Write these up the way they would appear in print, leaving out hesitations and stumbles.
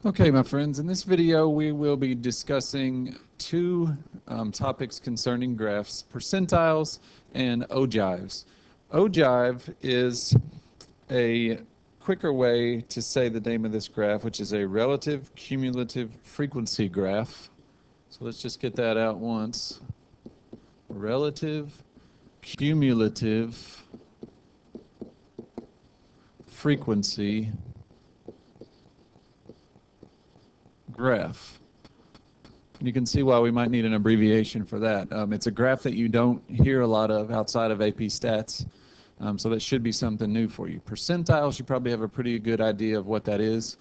Okay, my friends, in this video we will be discussing two topics concerning graphs, percentiles and ogives. Ogive is a quicker way to say the name of this graph, which is a relative cumulative frequency graph. So let's just get that out once. Relative cumulative frequency graph. You can see why we might need an abbreviation for that. It's a graph that you don't hear a lot of outside of AP Stats, so that should be something new for you. Percentiles, you probably have a pretty good idea of what that is.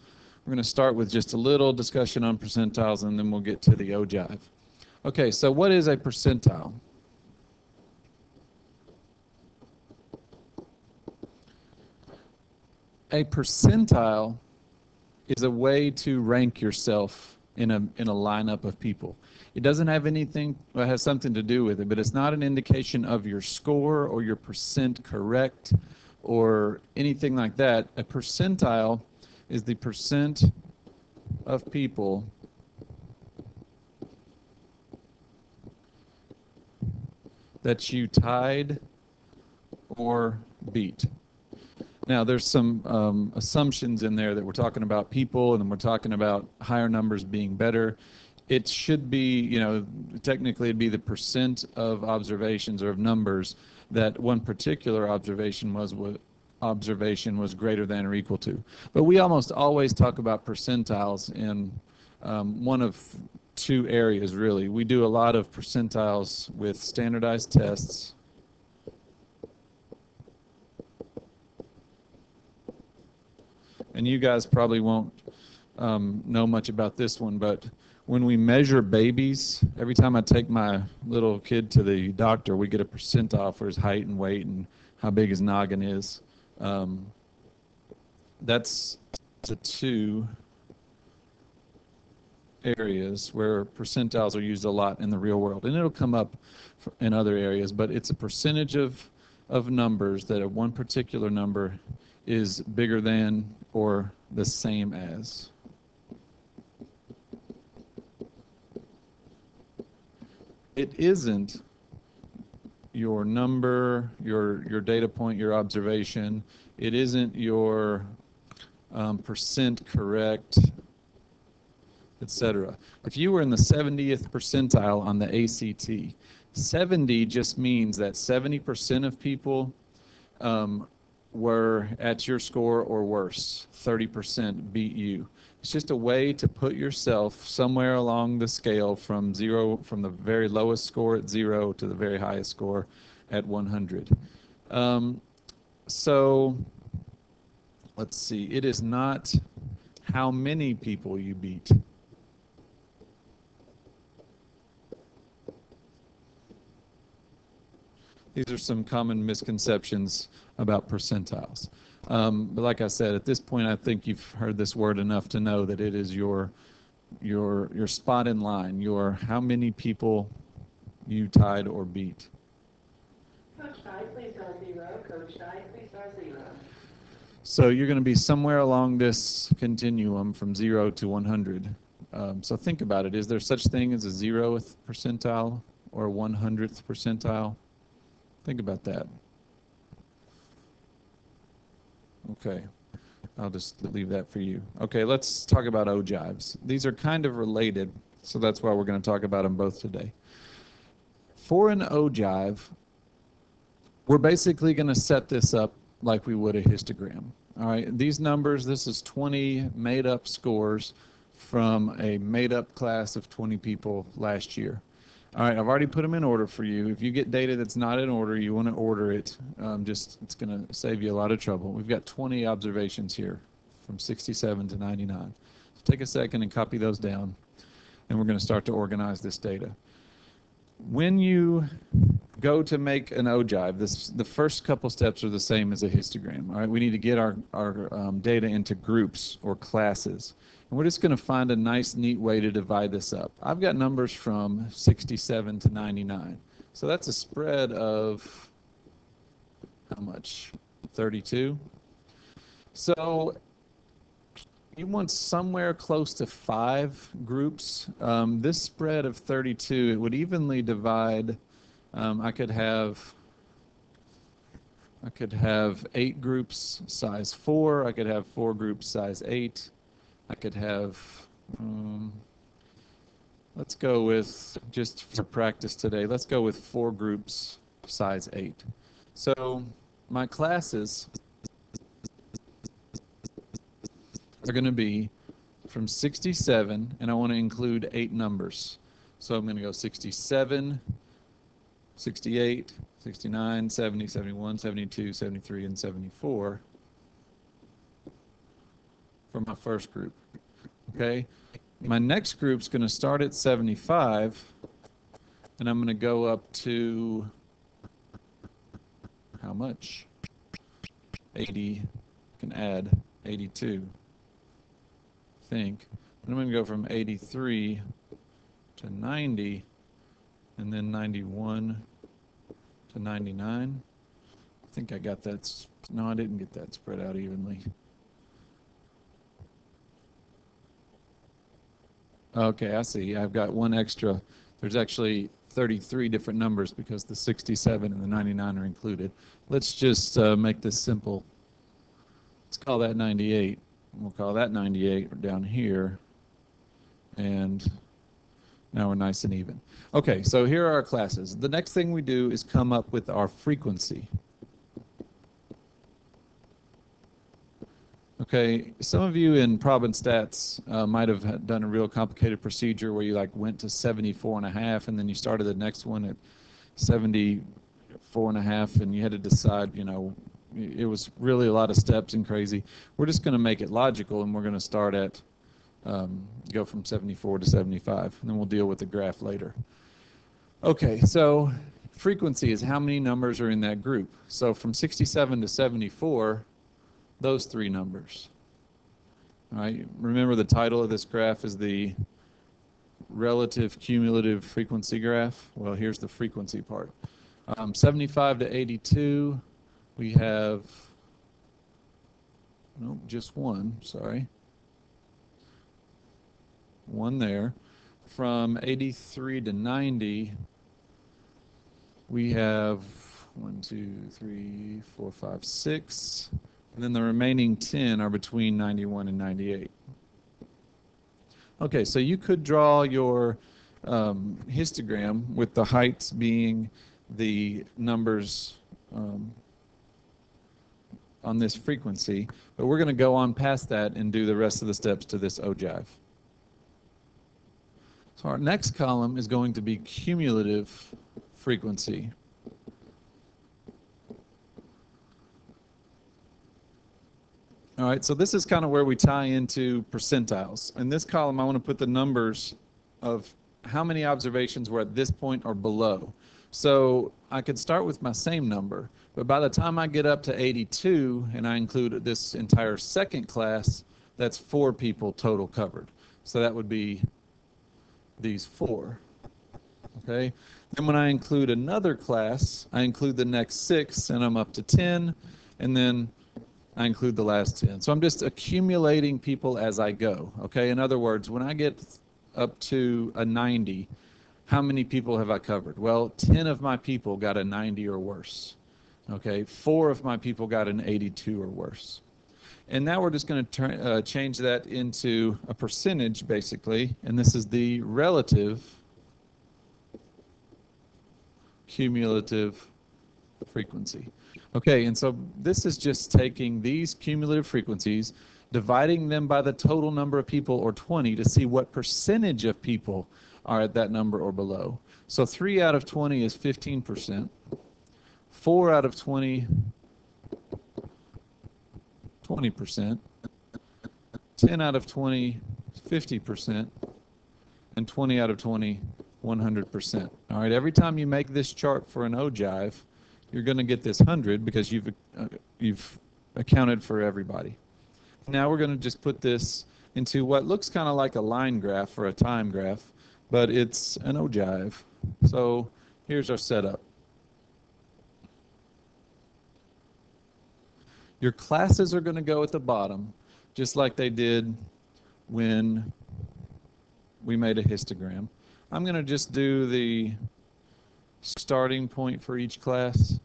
We're going to start with just a little discussion on percentiles, and then we'll get to the ogive. Okay, so what is a percentile? A percentile is a way to rank yourself in a lineup of people. It doesn't have anything, well, it has something to do with it, but it's not an indication of your score or your percent correct or anything like that. A percentile is the percent of people that you tied or beat. Now, there's some assumptions in there that we're talking about people, and then we're talking about higher numbers being better. It should be, you know, technically it'd be the percent of observations or of numbers that one particular observation was greater than or equal to. But we almost always talk about percentiles in one of two areas, really. We do a lot of percentiles with standardized tests. And you guys probably won't know much about this one, but when we measure babies, every time I take my little kid to the doctor, we get a percentile for his height and weight and how big his noggin is. That's the two areas where percentiles are used a lot in the real world. And it'll come up in other areas, but it's a percentage of numbers that one particular number is bigger than or the same as. It isn't your number, your data point, your observation. It isn't your percent correct, etc. If you were in the 70th percentile on the ACT, 70 just means that 70% of people were at your score or worse. 30% beat you. It's just a way to put yourself somewhere along the scale from the very lowest score at 0 to the very highest score at 100. So let's see. It is not how many people you beat. These are some common misconceptions about percentiles. But like I said, at this point, I think you've heard this word enough to know that it is your spot in line, your how many people you tied or beat. Coach tied, please star 0. Coach tied, please star 0. So you're going to be somewhere along this continuum from 0 to 100. So think about it. Is there such thing as a 0th percentile or a 100th percentile? Think about that. Okay, I'll just leave that for you. Okay, let's talk about ogives. These are kind of related, so that's why we're going to talk about them both today. For an ogive, we're basically going to set this up like we would a histogram. All right, these numbers, this is 20 made-up scores from a made-up class of 20 people last year. All right, I've already put them in order for you. If you get data that's not in order, you want to order it. It's going to save you a lot of trouble. We've got 20 observations here from 67 to 99. So take a second and copy those down, and we're going to start to organize this data. When you go to make an ogive, the first couple steps are the same as a histogram. All right, we need to get our data into groups or classes. And we're just going to find a nice, neat way to divide this up. I've got numbers from 67 to 99. So that's a spread of, how much? 32. So you want somewhere close to 5 groups. This spread of 32, it would evenly divide. I could have 8 groups size 4. I could have 4 groups size 8. I could have, let's go with, just for practice today, let's go with 4 groups size 8. So my classes are going to be from 67, and I want to include 8 numbers. So I'm going to go 67, 68, 69, 70, 71, 72, 73, and 74 for my first group. Okay? My next group's going to start at 75, and I'm going to go up to how much? 80. I can add 82. I think. And I'm going to go from 83 to 90, and then 91 to 99. I think I got that. No, I didn't get that spread out evenly. Okay, I see. I've got one extra. There's actually 33 different numbers because the 67 and the 99 are included. Let's just make this simple. Let's call that 98. We'll call that 98 down here. And now we're nice and even. Okay, so here are our classes. The next thing we do is come up with our frequency. Okay, some of you in Prob and Stats might have done a real complicated procedure where you like went to 74.5 and then you started the next one at 74.5 and you had to decide, you know, it was really a lot of steps and crazy. We're just going to make it logical, and we're going to start at, go from 74 to 75, and then we'll deal with the graph later. Okay, so frequency is how many numbers are in that group. So from 67 to 74, those 3 numbers. All right, remember the title of this graph is the relative cumulative frequency graph. Well, here's the frequency part. 75 to 82, we have, nope, just one, sorry. One there. From 83 to 90, we have 1, 2, 3, 4, 5, 6. And then the remaining 10 are between 91 and 98. Okay, so you could draw your histogram with the heights being the numbers on this frequency, but we're going to go on past that and do the rest of the steps to this ogive. So our next column is going to be cumulative frequency. All right, so this is kind of where we tie into percentiles. In this column, I want to put the numbers of how many observations were at this point or below. So I could start with my same number, but by the time I get up to 82 and I include this entire second class, that's 4 people total covered. So that would be these 4. Okay. Then when I include another class, I include the next 6 and I'm up to 10, and then I include the last 10. So I'm just accumulating people as I go. Okay. In other words, when I get up to a 90, how many people have I covered? Well, 10 of my people got a 90 or worse. Okay. 4 of my people got an 82 or worse. And now we're just going to change that into a percentage, basically. And this is the relative cumulative frequency. Okay, and so this is just taking these cumulative frequencies, dividing them by the total number of people, or 20, to see what percentage of people are at that number or below. So 3 out of 20 is 15%. 4 out of 20, 20%. 10 out of 20, 50%. And 20 out of 20, 100%. All right, every time you make this chart for an ogive, you're going to get this 100 because you've accounted for everybody. Now we're going to just put this into what looks kind of like a line graph or a time graph, but it's an ogive. So here's our setup. Your classes are going to go at the bottom. just like they did when we made a histogram. I'm going to just do the starting point for each class.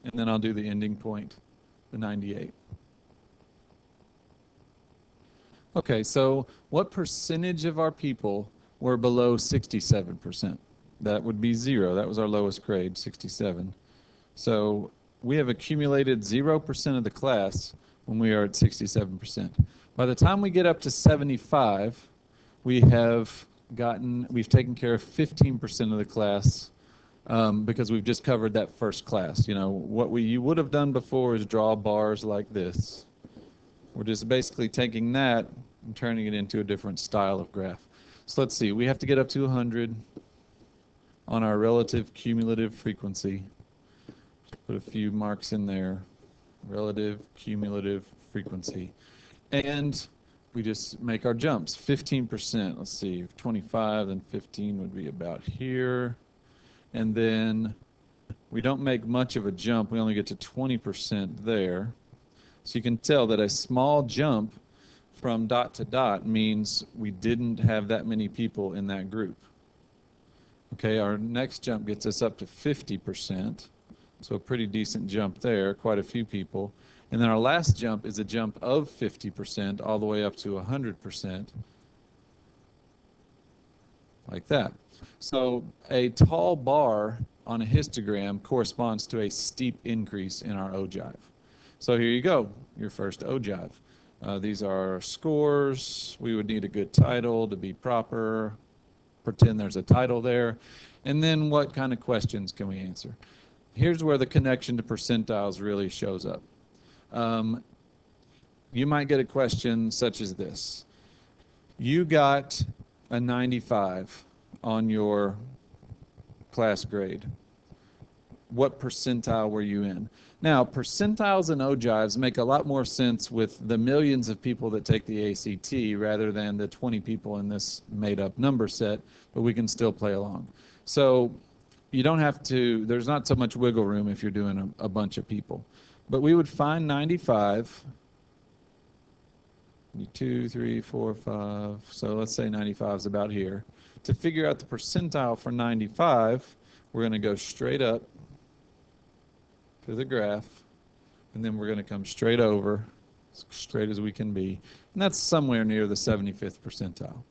And then I'll do the ending point, the 98. Okay, so what percentage of our people were below 67%? That would be 0. That was our lowest grade, 67. So we have accumulated 0% of the class when we are at 67%. By the time we get up to 75, we've taken care of 15% of the class because we've just covered that first class. You know, what you would have done before is draw bars like this. We're just basically taking that and turning it into a different style of graph. So let's see, we have to get up to 100 on our relative cumulative frequency. Put a few marks in there. Relative cumulative frequency. And we just make our jumps. 15%, let's see, 25, then 15 would be about here. And then we don't make much of a jump. We only get to 20% there. So you can tell that a small jump from dot to dot means we didn't have that many people in that group. Okay, our next jump gets us up to 50%. So a pretty decent jump there, quite a few people. And then our last jump is a jump of 50% all the way up to 100%, like that. So a tall bar on a histogram corresponds to a steep increase in our ogive. So here you go, your first ogive. These are our scores. We would need a good title to be proper. Pretend there's a title there. And then what kind of questions can we answer? Here's where the connection to percentiles really shows up. You might get a question such as this. You got a 95 on your class grade. What percentile were you in? Now, percentiles and ogives make a lot more sense with the millions of people that take the ACT rather than the 20 people in this made-up number set, but we can still play along. So you don't have to, there's not so much wiggle room if you're doing a bunch of people. But we would find 95, 2, 3, 4, 5, so let's say 95 is about here. To figure out the percentile for 95, we're going to go straight up to the graph, and then we're going to come straight over, as straight as we can be, and that's somewhere near the 75th percentile.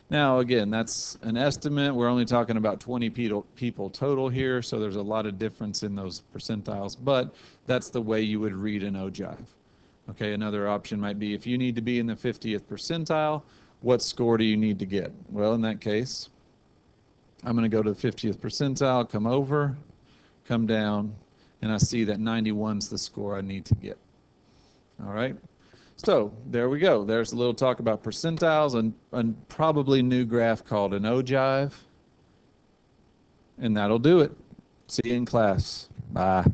Now, again, that's an estimate. We're only talking about 20 people total here, so there's a lot of difference in those percentiles, but that's the way you would read an ogive. Okay, another option might be if you need to be in the 50th percentile, what score do you need to get? Well, in that case, I'm going to go to the 50th percentile, come over, come down, and I see that 91's the score I need to get. All right, so there we go. There's a little talk about percentiles and probably new graph called an ogive, and that'll do it. See you in class. Bye.